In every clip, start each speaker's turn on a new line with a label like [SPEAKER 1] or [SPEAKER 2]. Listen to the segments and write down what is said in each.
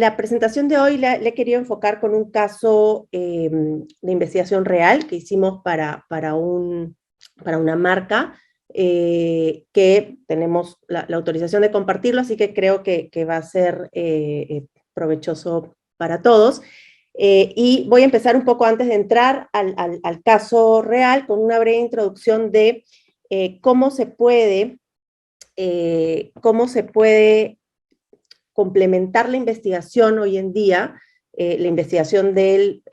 [SPEAKER 1] la presentación de hoy la he querido enfocar con un caso de investigación real que hicimos para una marca, que tenemos la autorización de compartirlo, así que creo que va a ser provechoso para todos. Y voy a empezar un poco antes de entrar al caso real, con una breve introducción de cómo se puede complementar la investigación hoy en día, la investigación del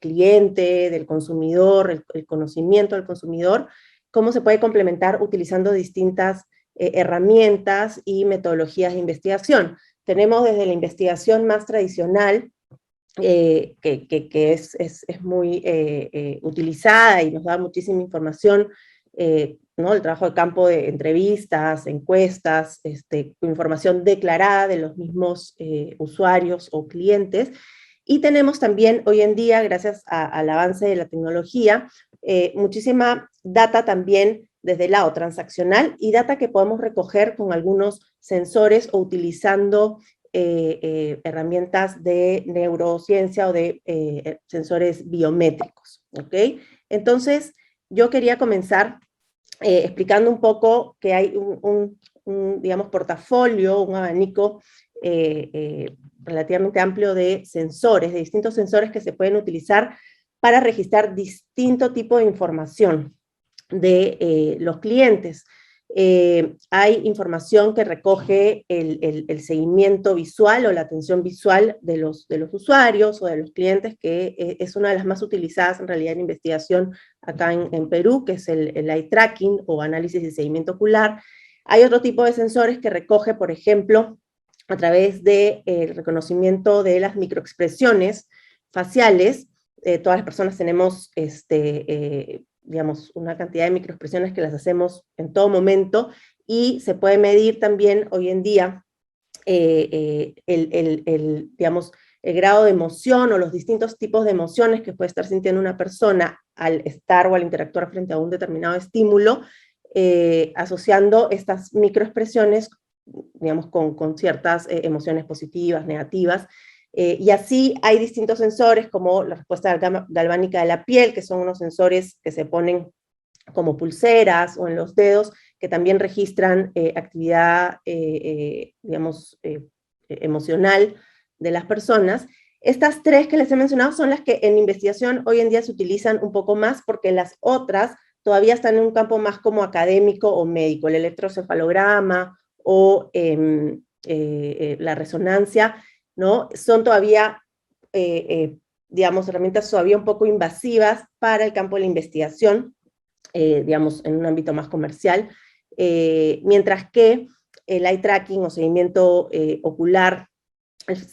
[SPEAKER 1] cliente, del consumidor, el conocimiento del consumidor, cómo se puede complementar utilizando distintas herramientas y metodologías de investigación. Tenemos desde la investigación más tradicional, que es muy utilizada y nos da muchísima información, ¿no? El trabajo de campo de entrevistas, encuestas, información declarada de los mismos usuarios o clientes. Y tenemos también hoy en día, gracias al avance de la tecnología, muchísima data también desde el lado transaccional y data que podemos recoger con algunos sensores o utilizando herramientas de neurociencia o de sensores biométricos, ¿ok? Entonces, yo quería comenzar explicando un poco que hay digamos, portafolio, un abanico relativamente amplio de sensores, de distintos sensores que se pueden utilizar para registrar distinto tipo de información de los clientes. Hay información que recoge el seguimiento visual o la atención visual de los usuarios o de los clientes, que es una de las más utilizadas en realidad en investigación acá en Perú, que es el eye tracking o análisis de seguimiento ocular. Hay otro tipo de sensores que recoge, por ejemplo, a través del reconocimiento de las microexpresiones faciales. Todas las personas tenemos digamos, una cantidad de microexpresiones que las hacemos en todo momento, y se puede medir también hoy en día digamos, el grado de emoción o los distintos tipos de emociones que puede estar sintiendo una persona al estar o al interactuar frente a un determinado estímulo, asociando estas microexpresiones, digamos, con ciertas emociones positivas, negativas. Y así hay distintos sensores, como la respuesta galvánica de la piel, que son unos sensores que se ponen como pulseras o en los dedos, que también registran actividad, digamos, emocional de las personas. Estas tres que les he mencionado son las que en investigación hoy en día se utilizan un poco más, porque las otras todavía están en un campo más como académico o médico. El electrocefalograma o la resonancia, ¿no? Son todavía, digamos, herramientas todavía un poco invasivas para el campo de la investigación, digamos, en un ámbito más comercial, mientras que el eye tracking o seguimiento ocular,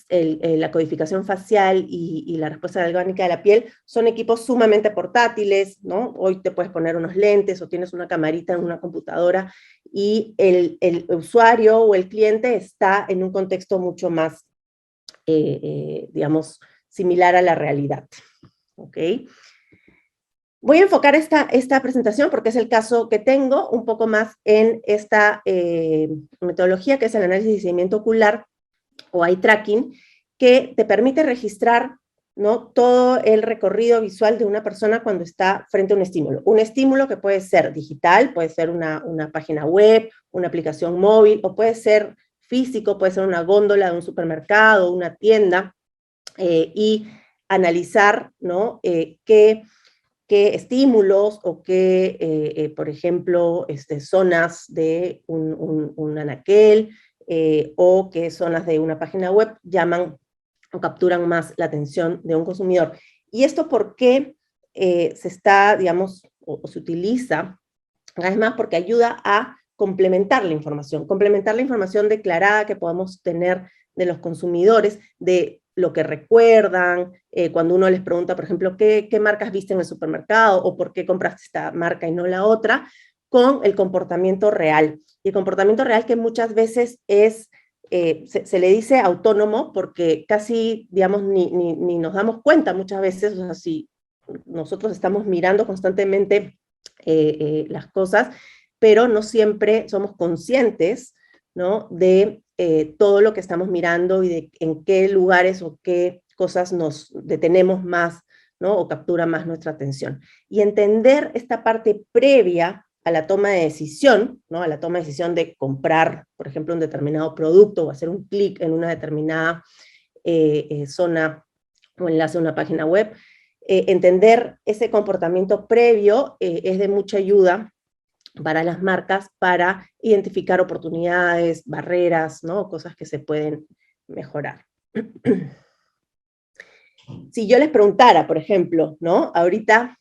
[SPEAKER 1] la codificación facial y la respuesta galvánica de la piel son equipos sumamente portátiles, ¿no? Hoy te puedes poner unos lentes o tienes una camarita en una computadora y el usuario o el cliente está en un contexto mucho más, digamos, similar a la realidad, ¿ok? Voy a enfocar esta presentación, porque es el caso que tengo, un poco más en esta metodología, que es el análisis de seguimiento ocular o eye tracking, que te permite registrar, ¿no?, todo el recorrido visual de una persona cuando está frente a un estímulo. Un estímulo que puede ser digital, puede ser una página web, una aplicación móvil, o puede ser físico, puede ser una góndola de un supermercado, una tienda, y analizar, ¿no?, qué estímulos o qué, por ejemplo, zonas de un anaquel, o qué zonas de una página web llaman o capturan más la atención de un consumidor. ¿Y esto por qué se está, digamos, o se utiliza? Además, porque ayuda a complementar la información declarada que podamos tener de los consumidores, de lo que recuerdan, cuando uno les pregunta, por ejemplo, ¿qué marcas viste en el supermercado? O ¿por qué compraste esta marca y no la otra? Con el comportamiento real. Y el comportamiento real, que muchas veces es, se le dice autónomo, porque casi, digamos, ni nos damos cuenta muchas veces. O sea, si nosotros estamos mirando constantemente las cosas, pero no siempre somos conscientes, ¿no? De todo lo que estamos mirando y de en qué lugares o qué cosas nos detenemos más, ¿no? O captura más nuestra atención. Y entender esta parte previa a la toma de decisión, ¿no? A la toma de decisión de comprar, por ejemplo, un determinado producto o hacer un clic en una determinada zona o enlace a una página web, entender ese comportamiento previo es de mucha ayuda para las marcas para identificar oportunidades, barreras, ¿no? Cosas que se pueden mejorar. Si yo les preguntara, por ejemplo, ¿no? Ahorita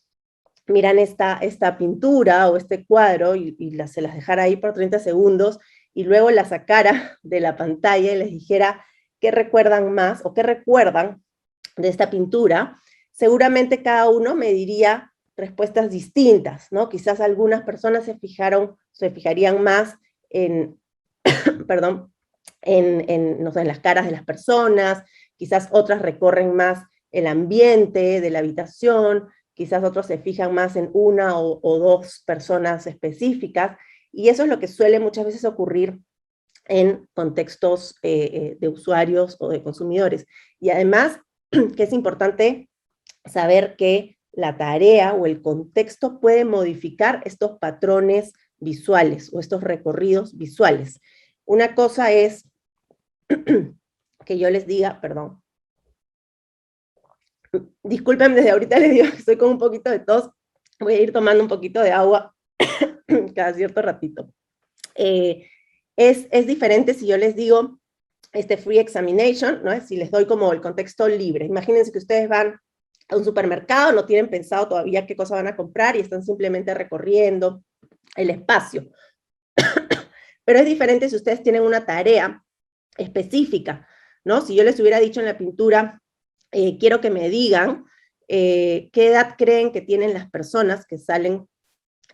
[SPEAKER 1] miran esta pintura o este cuadro y se las dejara ahí por 30 segundos y luego la sacara de la pantalla y les dijera qué recuerdan más o qué recuerdan de esta pintura, seguramente cada uno me diría respuestas distintas, ¿no? Quizás algunas personas se fijarían más en, perdón, no sé, en las caras de las personas, quizás otras recorren más el ambiente de la habitación, quizás otros se fijan más en una o dos personas específicas, y eso es lo que suele muchas veces ocurrir en contextos de usuarios o de consumidores. Y además, que es importante saber que la tarea o el contexto puede modificar estos patrones visuales o estos recorridos visuales. Una cosa es que yo les diga, perdón, disculpen, desde ahorita les digo que estoy con un poquito de tos, voy a ir tomando un poquito de agua cada cierto ratito. Es diferente si yo les digo free examination, ¿no? Si les doy como el contexto libre. Imagínense que ustedes van a un supermercado, no tienen pensado todavía qué cosa van a comprar y están simplemente recorriendo el espacio. Pero es diferente si ustedes tienen una tarea específica, ¿no? Si yo les hubiera dicho en la pintura, quiero que me digan qué edad creen que tienen las personas que salen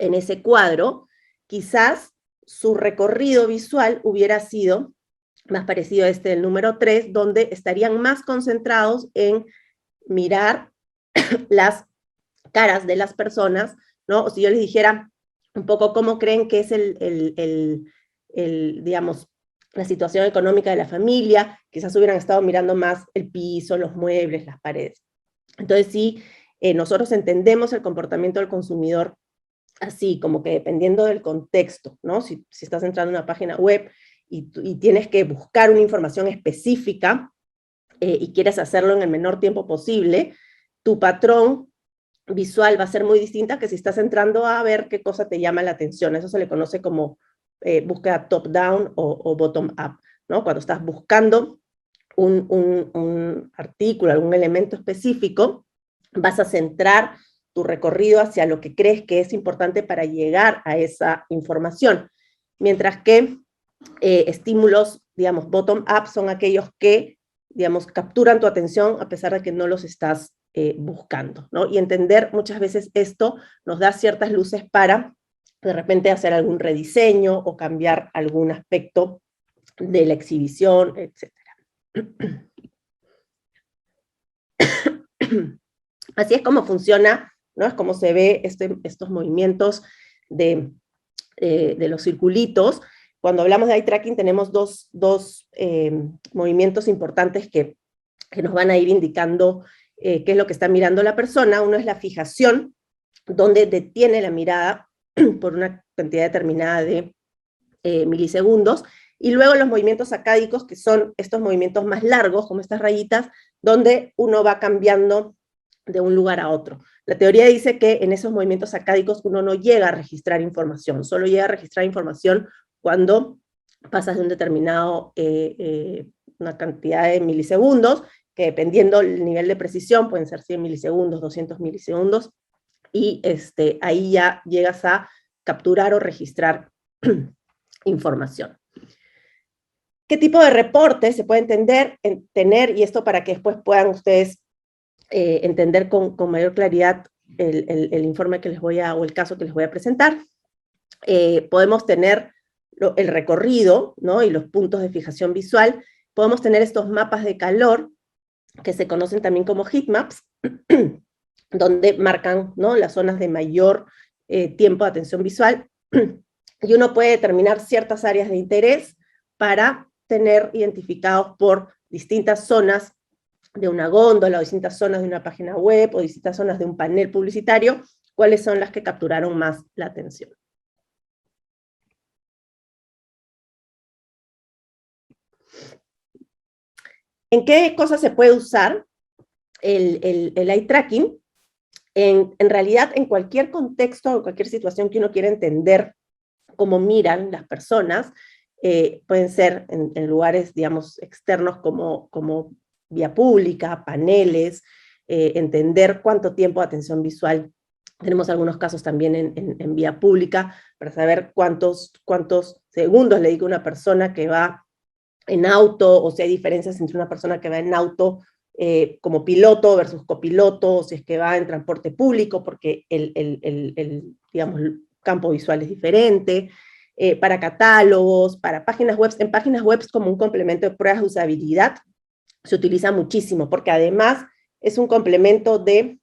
[SPEAKER 1] en ese cuadro, quizás su recorrido visual hubiera sido más parecido a este del número 3, donde estarían más concentrados en mirar las caras de las personas, ¿no? O si yo les dijera un poco cómo creen que es digamos, la situación económica de la familia, quizás hubieran estado mirando más el piso, los muebles, las paredes. Entonces sí, nosotros entendemos el comportamiento del consumidor así, como que dependiendo del contexto, ¿no? Si estás entrando en una página web y tienes que buscar una información específica y quieres hacerlo en el menor tiempo posible, tu patrón visual va a ser muy distinta que si estás entrando a ver qué cosa te llama la atención. Eso se le conoce como búsqueda top-down o bottom-up, ¿no? Cuando estás buscando un artículo, algún elemento específico, vas a centrar tu recorrido hacia lo que crees que es importante para llegar a esa información. Mientras que estímulos, digamos, bottom-up son aquellos que, digamos, capturan tu atención a pesar de que no los estás buscando, ¿no? Y entender muchas veces esto nos da ciertas luces para de repente hacer algún rediseño o cambiar algún aspecto de la exhibición, etc. Así es como funciona, ¿no? Es como se ve estos movimientos de los circulitos. Cuando hablamos de eye tracking tenemos dos movimientos importantes que nos van a ir indicando qué es lo que está mirando la persona. Uno es la fijación, donde detiene la mirada por una cantidad determinada de milisegundos, y luego los movimientos sacádicos, que son estos movimientos más largos, como estas rayitas, donde uno va cambiando de un lugar a otro. La teoría dice que en esos movimientos sacádicos uno no llega a registrar información, solo llega a registrar información cuando pasas de un determinado, una cantidad de milisegundos, que dependiendo del nivel de precisión, pueden ser 100 milisegundos, 200 milisegundos, y ahí ya llegas a capturar o registrar información. ¿Qué tipo de reportes se pueden tener? Y esto para que después puedan ustedes entender con mayor claridad el informe que les voy a, o el caso que les voy a presentar. Podemos tener el recorrido, ¿no? Y los puntos de fijación visual. Podemos tener estos mapas de calor, que se conocen también como heatmaps, donde marcan, ¿no?, las zonas de mayor tiempo de atención visual, y uno puede determinar ciertas áreas de interés, para tener identificados por distintas zonas de una góndola, o distintas zonas de una página web, o distintas zonas de un panel publicitario, cuáles son las que capturaron más la atención. ¿En qué cosas se puede usar el eye tracking? En realidad, en cualquier contexto o cualquier situación que uno quiera entender cómo miran las personas, pueden ser en lugares, digamos, externos como vía pública, paneles, entender cuánto tiempo de atención visual. Tenemos algunos casos también en vía pública para saber cuántos segundos le dedica una persona que va en auto, o si hay diferencias entre una persona que va en auto como piloto versus copiloto, o si es que va en transporte público, porque digamos, el campo visual es diferente, para catálogos, para páginas web. En páginas web como un complemento de pruebas de usabilidad se utiliza muchísimo, porque además es un complemento de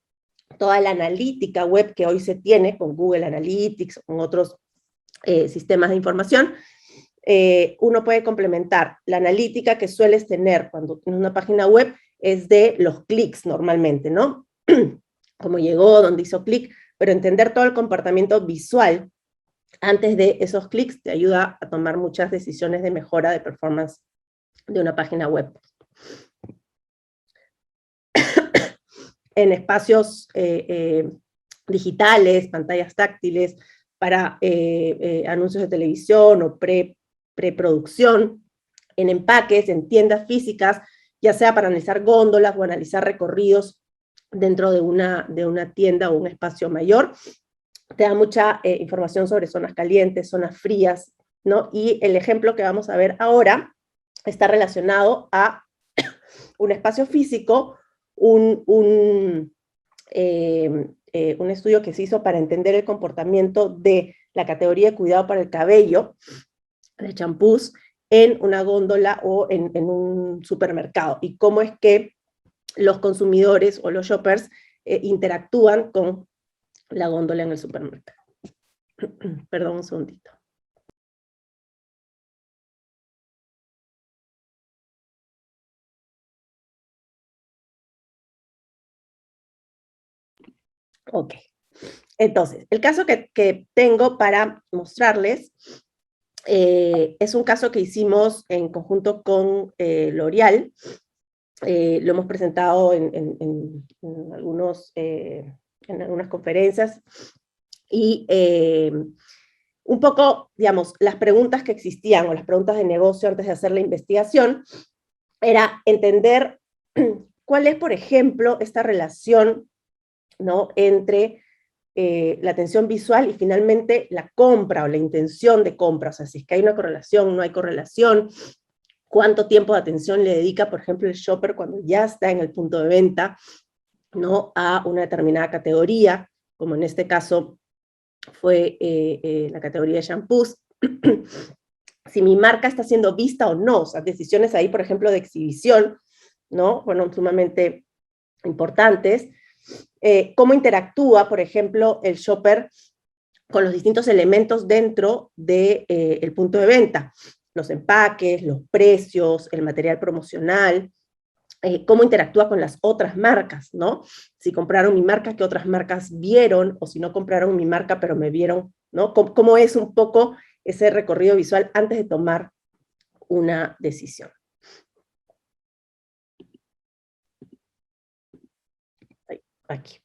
[SPEAKER 1] toda la analítica web que hoy se tiene con Google Analytics, con otros sistemas de información. Uno puede complementar la analítica que sueles tener cuando tienes una página web, es de los clics normalmente, ¿no? Cómo llegó, dónde hizo clic, pero entender todo el comportamiento visual antes de esos clics te ayuda a tomar muchas decisiones de mejora de performance de una página web. En espacios digitales, pantallas táctiles, para anuncios de televisión o preproducción, en empaques, en tiendas físicas, ya sea para analizar góndolas o analizar recorridos dentro de una tienda o un espacio mayor. Te da mucha información sobre zonas calientes, zonas frías, ¿no? Y el ejemplo que vamos a ver ahora está relacionado a un espacio físico, un estudio que se hizo para entender el comportamiento de la categoría de cuidado para el cabello, de champús, en una góndola o en un supermercado, y cómo es que los consumidores o los shoppers interactúan con la góndola en el supermercado. Perdón, un segundito. Ok. Entonces, el caso que tengo para mostrarles es un caso que hicimos en conjunto con L'Oréal. Lo hemos presentado en algunas conferencias, y un poco, digamos, las preguntas que existían, o las preguntas de negocio antes de hacer la investigación, era entender cuál es, por ejemplo, esta relación, ¿no?, entre la atención visual y finalmente la compra o la intención de compra. O sea, si es que hay una correlación, no hay correlación, cuánto tiempo de atención le dedica, por ejemplo, el shopper cuando ya está en el punto de venta, ¿no?, a una determinada categoría, como en este caso fue la categoría de shampoos. Si mi marca está siendo vista o no, o sea, decisiones ahí, por ejemplo, de exhibición, ¿no?, bueno, sumamente importantes. Cómo interactúa, por ejemplo, el shopper con los distintos elementos dentro del punto de venta, los empaques, los precios, el material promocional, cómo interactúa con las otras marcas, ¿no? Si compraron mi marca, ¿qué otras marcas vieron? O si no compraron mi marca, pero me vieron, ¿no? ¿Cómo es un poco ese recorrido visual antes de tomar una decisión? Aquí.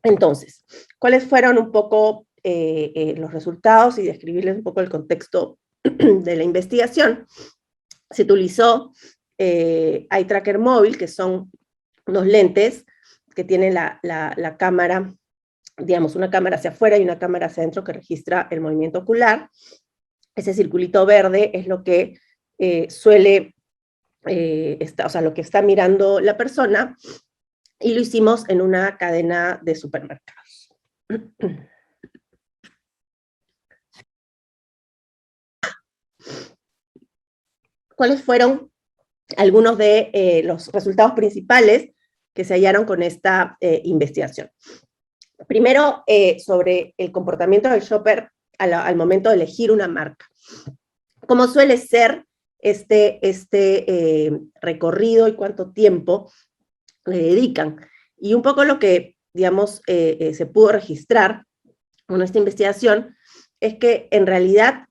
[SPEAKER 1] Entonces, ¿cuáles fueron un poco los resultados? Y describirles un poco el contexto de la investigación. Se utilizó Eye Tracker móvil, que son unos lentes que tienen la cámara, digamos, una cámara hacia afuera y una cámara hacia adentro que registra el movimiento ocular. Ese circulito verde es lo que suele, o sea, lo que está mirando la persona, y lo hicimos en una cadena de supermercados. ¿Cuáles fueron algunos de los resultados principales que se hallaron con esta investigación? Primero, sobre el comportamiento del shopper al momento de elegir una marca. Como suele ser, recorrido y cuánto tiempo le dedican. Y un poco lo que, digamos, se pudo registrar con esta investigación es que en realidad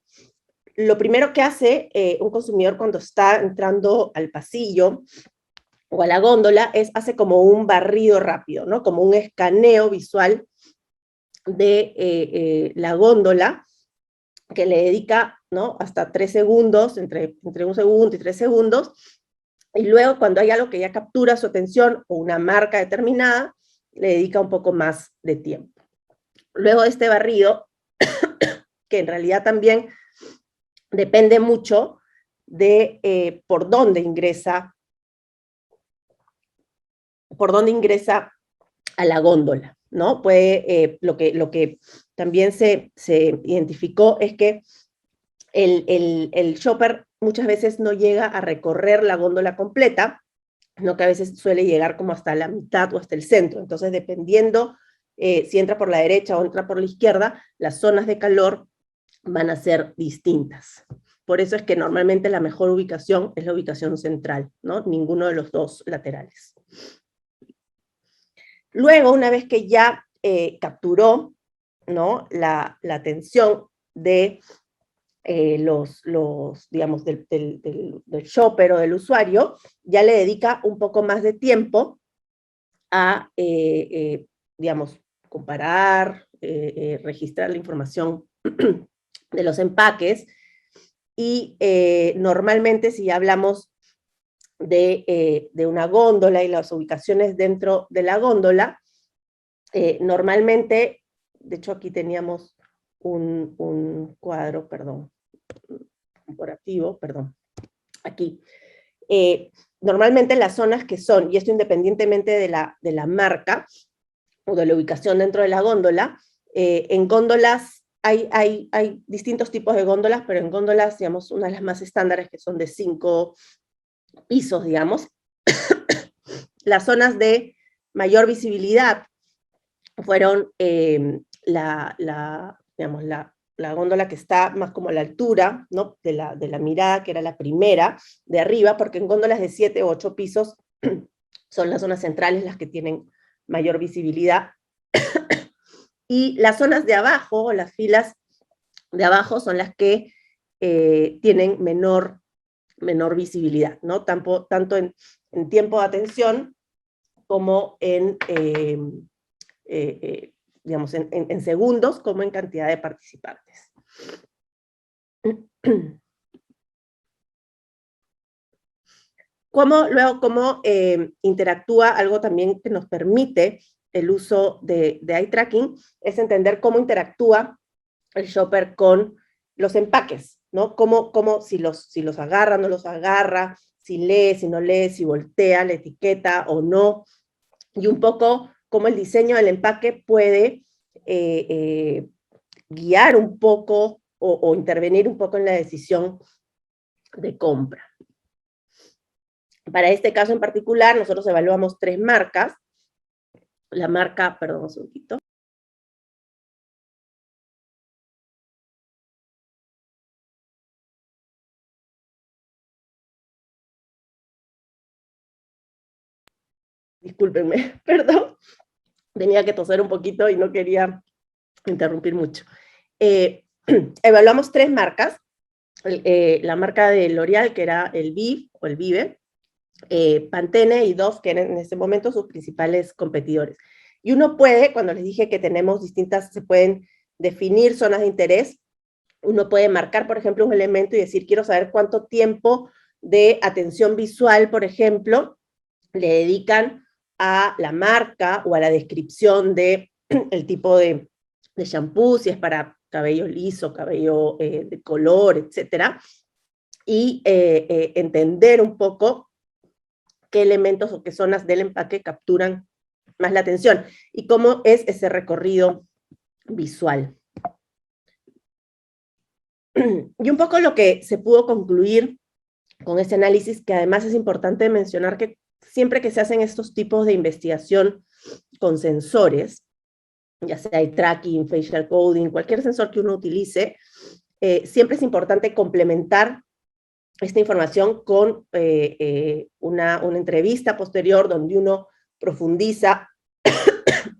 [SPEAKER 1] lo primero que hace un consumidor cuando está entrando al pasillo o a la góndola hace como un barrido rápido, ¿no? Como un escaneo visual de la góndola, que le dedica, ¿no?, hasta 3 segundos, entre 1 segundo y 3 segundos, y luego cuando hay algo que ya captura su atención o una marca determinada, le dedica un poco más de tiempo. Luego de este barrido, que en realidad también depende mucho de por dónde ingresa a la góndola, ¿no? Lo que también se identificó es que el shopper muchas veces no llega a recorrer la góndola completa, sino que a veces suele llegar como hasta la mitad o hasta el centro. Entonces, dependiendo si entra por la derecha o entra por la izquierda, las zonas de calor van a ser distintas. Por eso es que normalmente la mejor ubicación es la ubicación central, ¿no? Ninguno de los dos laterales. Luego, una vez que ya capturó, ¿no?, la atención de digamos, del shopper o del usuario, ya le dedica un poco más de tiempo a, digamos, comparar, registrar la información de los empaques, y normalmente si ya hablamos de una góndola y las ubicaciones dentro de la góndola, normalmente, de hecho aquí teníamos un cuadro, perdón, corporativo, perdón, aquí. Normalmente las zonas que son, y esto independientemente de la marca o de la ubicación dentro de la góndola, en góndolas hay distintos tipos de góndolas, pero en góndolas, digamos, una de las más estándares que son de 5 pisos, digamos, las zonas de mayor visibilidad fueron digamos, la góndola que está más como a la altura, ¿no?, de la mirada, que era la primera, de arriba, porque en góndolas de 7 u 8 pisos son las zonas centrales las que tienen mayor visibilidad. Y las zonas de abajo, las filas de abajo, son las que tienen menor visibilidad, ¿no? Tanto en tiempo de atención como digamos, en segundos, como en cantidad de participantes. ¿Cómo interactúa algo también que nos permite el uso de eye tracking? Es entender cómo interactúa el shopper con los empaques, ¿no? Si los agarra, no los agarra, si lee, si no lee, si voltea la etiqueta o no, y un poco cómo el diseño del empaque puede guiar un poco o intervenir un poco en la decisión de compra. Para este caso en particular, nosotros evaluamos 3 marcas. La marca, perdón, un segundito. Discúlpenme, perdón. Tenía que toser un poquito y no quería interrumpir mucho. Evaluamos 3 marcas. La marca de L'Oréal, que era el Viv o el Vive, Pantene y Dove, que eran en ese momento sus principales competidores. Y uno puede, cuando les dije que tenemos distintas, se pueden definir zonas de interés, uno puede marcar, por ejemplo, un elemento y decir, quiero saber cuánto tiempo de atención visual, por ejemplo, le dedican a la marca o a la descripción de el tipo de shampoo, si es para cabello liso, cabello de color, etcétera, y entender un poco qué elementos o qué zonas del empaque capturan más la atención y cómo es ese recorrido visual. Y un poco lo que se pudo concluir con este análisis, que además es importante mencionar que siempre que se hacen estos tipos de investigación con sensores, ya sea eye tracking, facial coding, cualquier sensor que uno utilice, siempre es importante complementar esta información con una entrevista posterior donde uno profundiza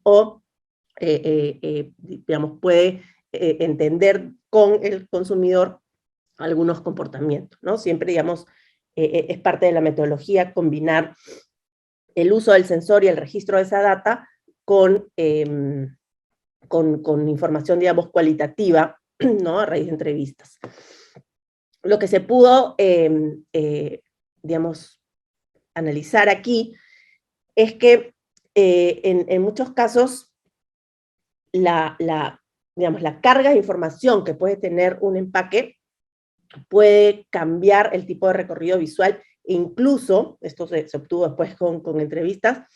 [SPEAKER 1] o, digamos, puede entender con el consumidor algunos comportamientos, ¿no? Siempre, digamos, es parte de la metodología combinar el uso del sensor y el registro de esa data con información, digamos, cualitativa, ¿no? A raíz de entrevistas. Lo que se pudo, digamos, analizar aquí es que en muchos casos digamos, la carga de información que puede tener un empaque puede cambiar el tipo de recorrido visual e incluso, esto se obtuvo después con entrevistas,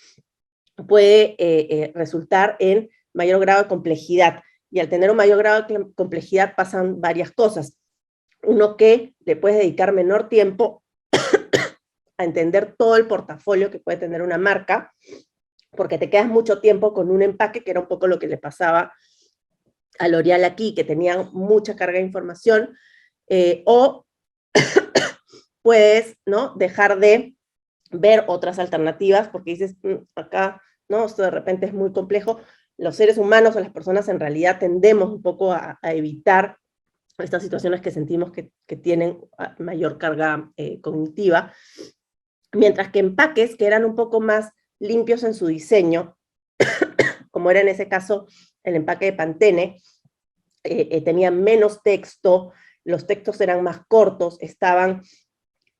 [SPEAKER 1] puede resultar en mayor grado de complejidad. Y al tener un mayor grado de complejidad pasan varias cosas. Uno, que le puedes dedicar menor tiempo a entender todo el portafolio que puede tener una marca, porque te quedas mucho tiempo con un empaque, que era un poco lo que le pasaba a L'Oréal aquí, que tenían mucha carga de información, o puedes, ¿no?, dejar de ver otras alternativas, porque dices, acá, ¿no?, esto de repente es muy complejo. Los seres humanos o las personas en realidad tendemos un poco a evitar estas situaciones que sentimos que tienen mayor carga cognitiva, mientras que empaques que eran un poco más limpios en su diseño, como era en ese caso el empaque de Pantene, tenían menos texto, los textos eran más cortos, estaban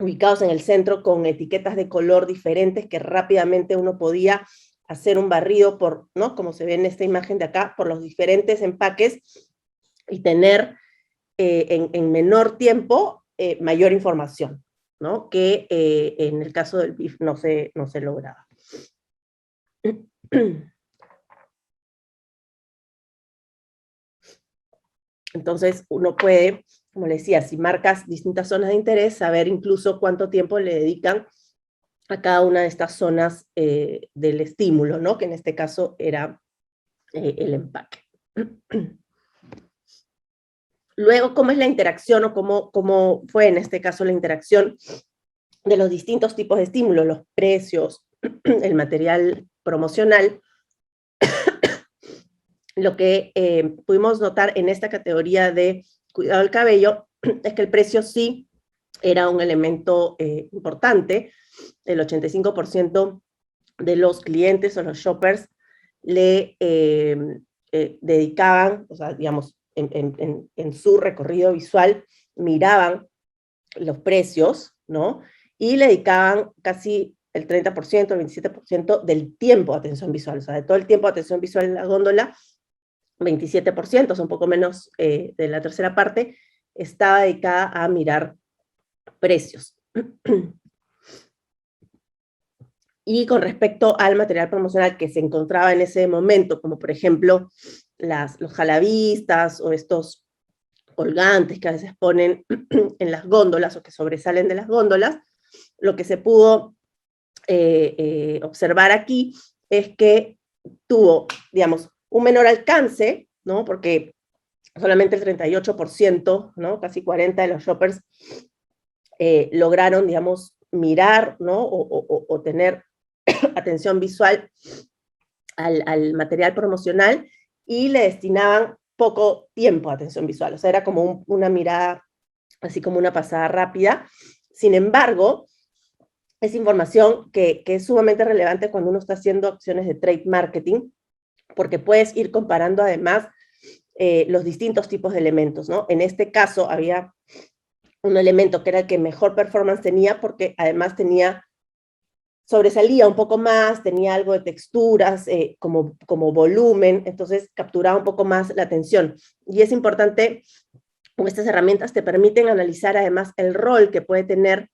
[SPEAKER 1] ubicados en el centro con etiquetas de color diferentes que rápidamente uno podía hacer un barrido por, ¿no?, como se ve en esta imagen de acá, por los diferentes empaques y tener en menor tiempo mayor información, ¿no?, que en el caso del BIF no se lograba. Entonces uno puede, como les decía, si marcas distintas zonas de interés, saber incluso cuánto tiempo le dedican a cada una de estas zonas del estímulo, ¿no?, que en este caso era el empaque. Luego, ¿cómo es la interacción o cómo fue en este caso la interacción de los distintos tipos de estímulos, los precios, el material promocional? Lo que pudimos notar en esta categoría de cuidado del cabello es que el precio sí era un elemento importante. El 85% de los clientes o los shoppers le dedicaban, o sea, digamos, en su recorrido visual, miraban los precios, ¿no? Y le dedicaban casi el 30%, el 27% del tiempo de atención visual, o sea, de todo el tiempo de atención visual en la góndola, 27%, o sea, un poco menos de la tercera parte, estaba dedicada a mirar precios. Y con respecto al material promocional que se encontraba en ese momento, como por ejemplo los jalavistas o estos colgantes que a veces ponen en las góndolas o que sobresalen de las góndolas, lo que se pudo observar aquí es que tuvo, digamos, un menor alcance, ¿no?, porque solamente el 38%, ¿no?, casi 40% de los shoppers lograron, digamos, mirar, ¿no?, o tener atención visual al material promocional, y le destinaban poco tiempo a atención visual, o sea, era como una mirada, así como una pasada rápida. Sin embargo, es información que es sumamente relevante cuando uno está haciendo acciones de trade marketing, porque puedes ir comparando además los distintos tipos de elementos, ¿no? En este caso había un elemento que era el que mejor performance tenía, porque además sobresalía un poco más, tenía algo de texturas, como volumen, entonces capturaba un poco más la atención. Y es importante, estas herramientas te permiten analizar además el rol que puede tener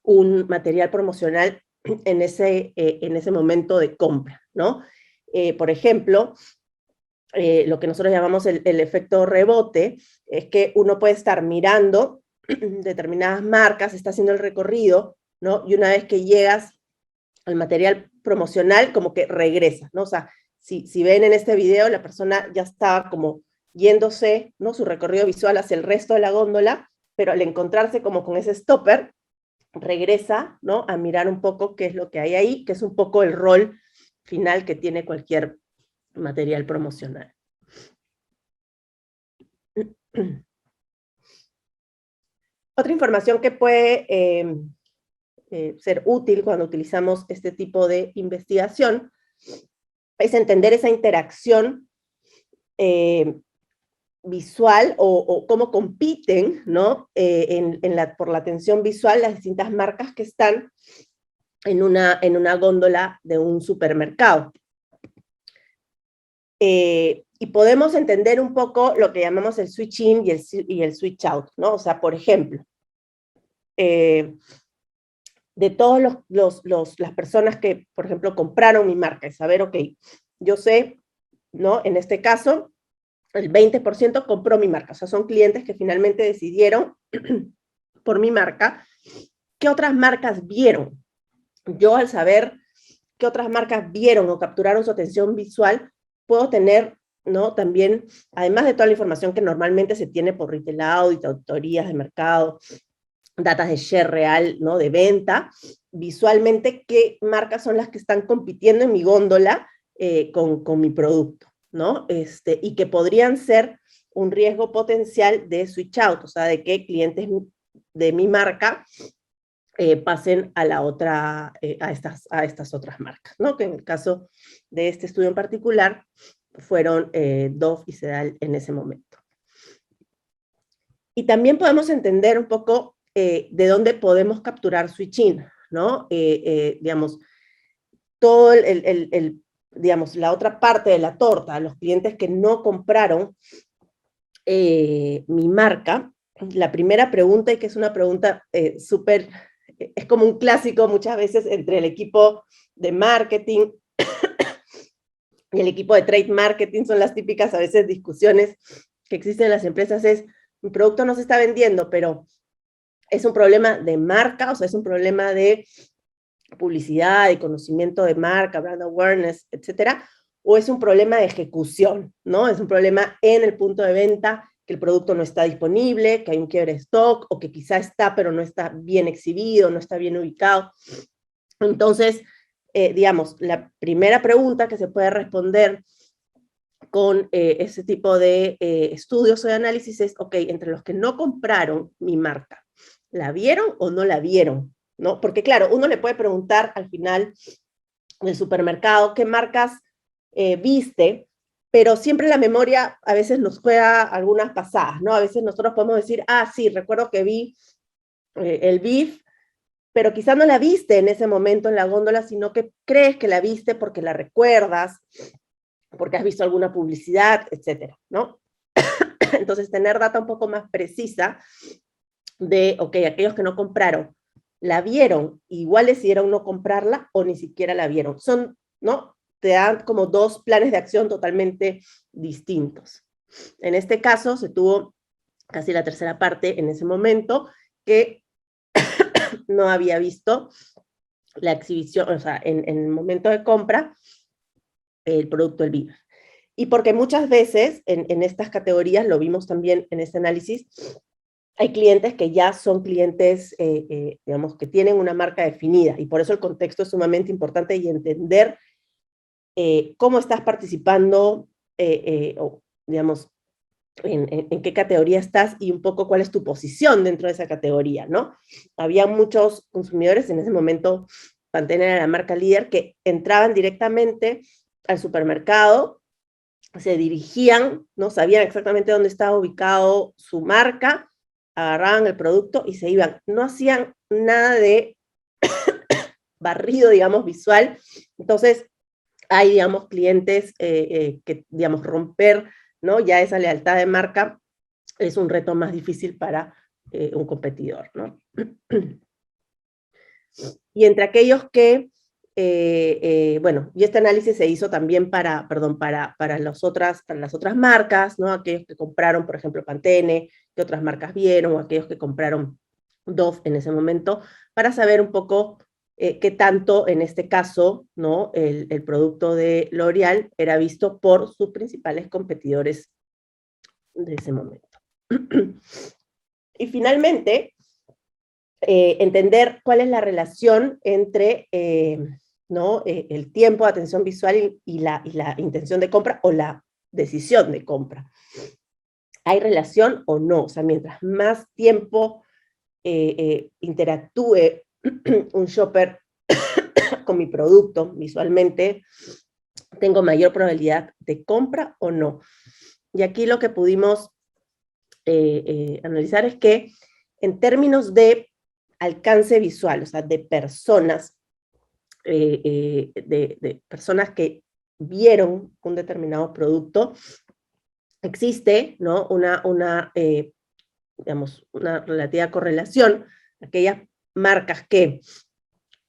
[SPEAKER 1] un material promocional en ese momento de compra, ¿no? Por ejemplo, lo que nosotros llamamos el efecto rebote, es que uno puede estar mirando determinadas marcas, está haciendo el recorrido, ¿no? Y una vez que llegas al material promocional, como que regresa, ¿no? O sea, si ven en este video, la persona ya estaba como yéndose, ¿no?, su recorrido visual hacia el resto de la góndola, pero al encontrarse como con ese stopper, regresa, ¿no?, a mirar un poco qué es lo que hay ahí, que es un poco el rol final que tiene cualquier material promocional. Otra información que puede ser útil cuando utilizamos este tipo de investigación es entender esa interacción visual o cómo compiten, ¿no?, por la atención visual las distintas marcas que están en una góndola de un supermercado. Y podemos entender un poco lo que llamamos el switch in y el switch out, ¿no? O sea, por ejemplo, de todas las personas que, por ejemplo, compraron mi marca, y saber, ok, yo sé, ¿no?, en este caso, el 20% compró mi marca, o sea, son clientes que finalmente decidieron por mi marca. ¿Qué otras marcas vieron? Yo, al saber qué otras marcas vieron o capturaron su atención visual, puedo tener, ¿no?, también, además de toda la información que normalmente se tiene por retail audit, auditorías de mercado, datas de share real, ¿no?, de venta, visualmente qué marcas son las que están compitiendo en mi góndola con mi producto, ¿no? Y que podrían ser un riesgo potencial de switch out, o sea, de que clientes de mi marca pasen a la otra, a estas otras marcas, ¿no? Que en el caso de este estudio en particular fueron Dove y Sedal en ese momento. Y también podemos entender un poco de dónde podemos capturar switching, ¿no? Digamos, todo digamos, la otra parte de la torta, los clientes que no compraron mi marca, la primera pregunta, y que es una pregunta súper, es como un clásico muchas veces entre el equipo de marketing y el equipo de trade marketing, son las típicas a veces discusiones que existen en las empresas, es, mi producto no se está vendiendo, pero es un problema de marca, o sea, es un problema de publicidad, de conocimiento de marca, brand awareness, etcétera, o es un problema de ejecución, ¿no? Es un problema en el punto de venta, que el producto no está disponible, que hay un quiebre de stock, o que quizá está, pero no está bien exhibido, no está bien ubicado. Entonces, digamos, la primera pregunta que se puede responder con ese tipo de estudios o de análisis es, ok, entre los que no compraron mi marca, ¿la vieron o no la vieron? ¿No? Porque claro, uno le puede preguntar al final del supermercado qué marcas viste, pero siempre la memoria a veces nos juega algunas pasadas, ¿no? A veces nosotros podemos decir, ah, sí, recuerdo que vi el BIF, pero quizá no la viste en ese momento en la góndola, sino que crees que la viste porque la recuerdas, porque has visto alguna publicidad, etcétera, ¿no? Entonces, tener data un poco más precisa de, ok, aquellos que no compraron, ¿la vieron? Igual decidieron no comprarla o ni siquiera la vieron. Son, ¿no? Te dan como dos planes de acción totalmente distintos. En este caso, se tuvo casi la tercera parte en ese momento que no había visto la exhibición, o sea, en el momento de compra, el producto del BIF. Y porque muchas veces en estas categorías, lo vimos también en este análisis, hay clientes que ya son clientes, digamos, que tienen una marca definida, y por eso el contexto es sumamente importante y entender cómo estás participando, o, digamos, en qué categoría estás y un poco cuál es tu posición dentro de esa categoría, ¿no? Había muchos consumidores en ese momento, Pantene era la marca líder, que entraban directamente al supermercado, se dirigían, ¿no? Sabían exactamente dónde estaba ubicado su marca, agarraban el producto y se iban. No hacían nada de barrido, digamos, visual. Entonces, hay, digamos, clientes que, digamos, romper, ¿no?, ya esa lealtad de marca es un reto más difícil para un competidor, ¿no? Y entre aquellos que, bueno, y este análisis se hizo también para las otras marcas, ¿no? Aquellos que compraron, por ejemplo, Pantene, qué otras marcas vieron, o aquellos que compraron Dove en ese momento, para saber un poco qué tanto, en este caso, ¿no?, el producto de L'Oréal era visto por sus principales competidores de ese momento. Y finalmente, entender cuál es la relación entre ¿no? El tiempo de atención visual y la intención de compra o la decisión de compra. ¿Hay relación o no? O sea, mientras más tiempo interactúe un shopper con mi producto visualmente, tengo mayor probabilidad de compra o no. Y aquí lo que pudimos analizar es que en términos alcance visual, o sea, de personas, de personas que vieron un determinado producto, existe, ¿no? Digamos, una relativa correlación. Aquellas marcas que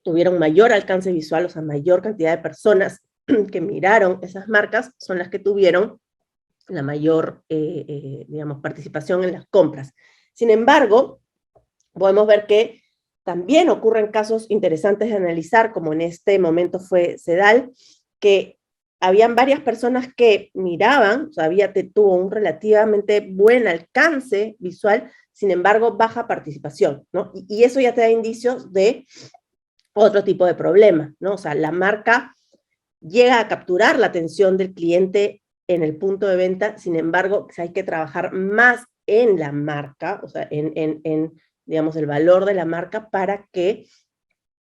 [SPEAKER 1] tuvieron mayor alcance visual, o sea, mayor cantidad de personas que miraron esas marcas, son las que tuvieron la mayor, digamos, participación en las compras. Sin embargo, podemos ver que también ocurren casos interesantes de analizar, como en este momento fue Sedal, que habían varias personas que miraban, o sea, tuvo un relativamente buen alcance visual, sin embargo, baja participación, ¿no? Y eso ya te da indicios de otro tipo de problema, ¿no? O sea, la marca llega a capturar la atención del cliente en el punto de venta, sin embargo, hay que trabajar más en la marca, o sea, digamos, el valor de la marca para que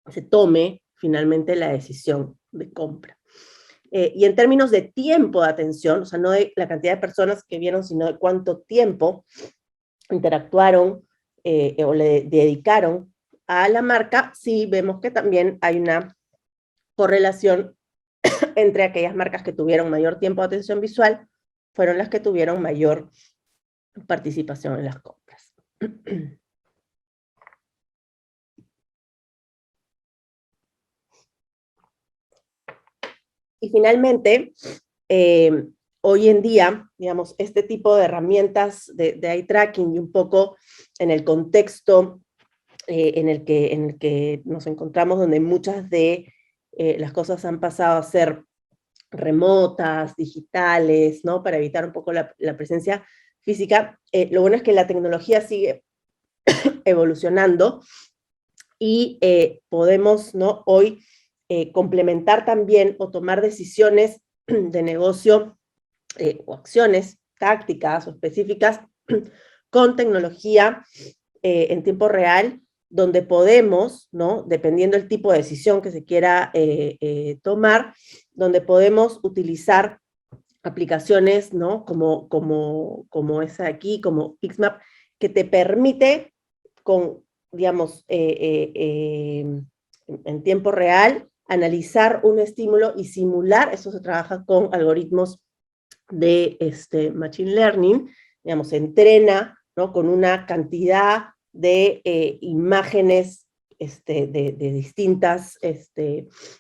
[SPEAKER 1] se tome finalmente la decisión de compra. Y en términos de tiempo de atención, o sea, no de la cantidad de personas que vieron, sino de cuánto tiempo interactuaron o le dedicaron a la marca, sí vemos que también hay una correlación entre aquellas marcas que tuvieron mayor tiempo de atención visual, fueron las que tuvieron mayor participación en las compras. Y finalmente, hoy en día, digamos, este tipo de herramientas de eye tracking y un poco en el contexto en el que nos encontramos, donde muchas de las cosas han pasado a ser remotas, digitales, ¿no? Para evitar un poco la presencia física. Lo bueno es que la tecnología sigue evolucionando y podemos, ¿no? Hoy complementar también o tomar decisiones de negocio o acciones tácticas o específicas con tecnología en tiempo real, donde podemos, ¿no? Dependiendo del tipo de decisión que se quiera tomar, donde podemos utilizar aplicaciones, ¿no? Como esa aquí, como Pixmap, que te permite con, digamos, en tiempo real, analizar un estímulo y simular, eso se trabaja con algoritmos de Machine Learning, digamos, se entrena, ¿no? Con una cantidad de imágenes de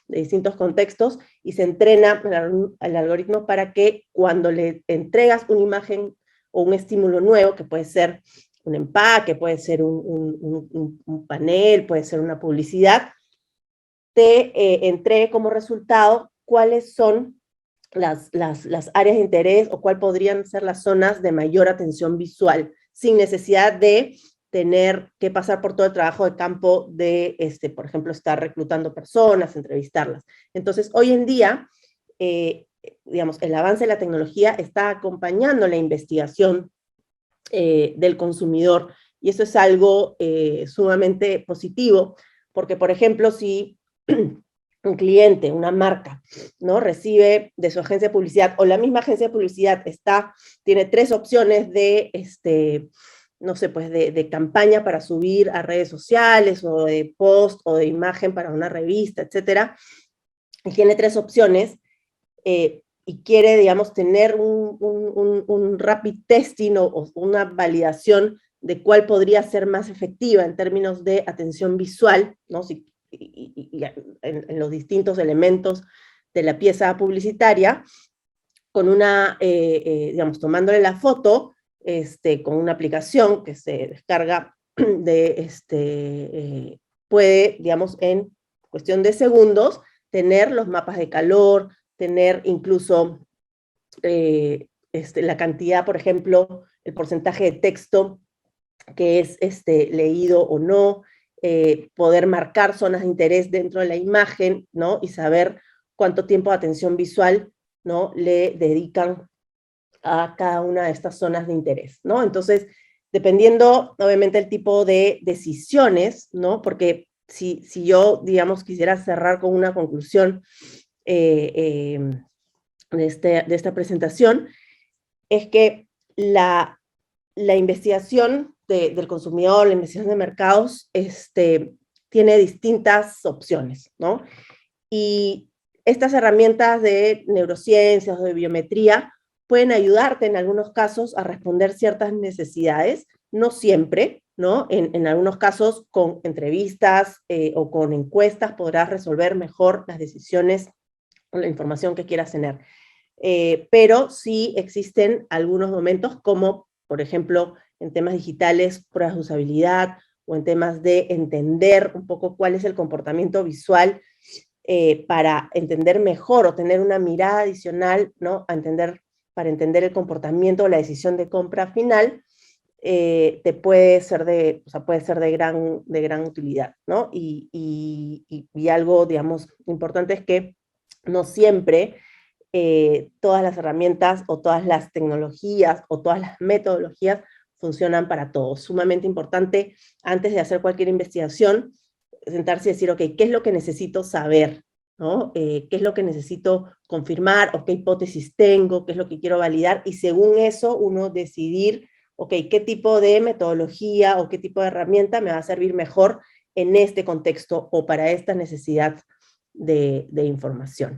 [SPEAKER 1] distintos contextos y se entrena el algoritmo para que cuando le entregas una imagen o un estímulo nuevo, que puede ser un empaque, puede ser un panel, puede ser una publicidad, te entregue como resultado cuáles son las áreas de interés o cuál podrían ser las zonas de mayor atención visual, sin necesidad de tener que pasar por todo el trabajo de campo de, por ejemplo, estar reclutando personas, entrevistarlas. Entonces, hoy en día, digamos, el avance de la tecnología está acompañando la investigación del consumidor, y eso es algo sumamente positivo, porque, por ejemplo, si un cliente, una marca, ¿no? Recibe de su agencia de publicidad, o la misma agencia de publicidad tiene 3 opciones de, no sé, pues de campaña para subir a redes sociales, o de post, o de imagen para una revista, etcétera, y tiene 3 opciones, y quiere, digamos, tener un rapid testing o una validación de cuál podría ser más efectiva en términos de atención visual, ¿no? Y en los distintos elementos de la pieza publicitaria, con digamos, tomándole la foto, con una aplicación que se descarga puede, digamos, en cuestión de segundos, tener los mapas de calor, tener incluso la cantidad, por ejemplo, el porcentaje de texto que es leído o no, poder marcar zonas de interés dentro de la imagen, ¿no? Y saber cuánto tiempo de atención visual, ¿no? Le dedican a cada una de estas zonas de interés, ¿no? Entonces, dependiendo, obviamente, el tipo de decisiones, ¿no? Porque si yo, digamos, quisiera cerrar con una conclusión de esta presentación, es que la investigación del consumidor, la investigación de mercados, tiene distintas opciones, ¿no? Y estas herramientas de neurociencias o de biometría pueden ayudarte en algunos casos a responder ciertas necesidades, no siempre, ¿no? En algunos casos con entrevistas o con encuestas podrás resolver mejor las decisiones o la información que quieras tener. Pero sí existen algunos momentos como, por ejemplo, en temas digitales, pruebas de usabilidad o en temas de entender un poco cuál es el comportamiento visual para entender mejor o tener una mirada adicional, ¿no? Para entender el comportamiento o la decisión de compra final, puede ser de gran utilidad, ¿no? Y algo, digamos, importante es que no siempre todas las herramientas o todas las tecnologías o todas las metodologías funcionan para todos. Sumamente importante, antes de hacer cualquier investigación, sentarse y decir, ok, ¿qué es lo que necesito saber? ¿No? ¿Qué es lo que necesito confirmar? ¿O qué hipótesis tengo? ¿Qué es lo que quiero validar? Y según eso, uno decidir, ok, ¿qué tipo de metodología o qué tipo de herramienta me va a servir mejor en este contexto o para esta necesidad de información?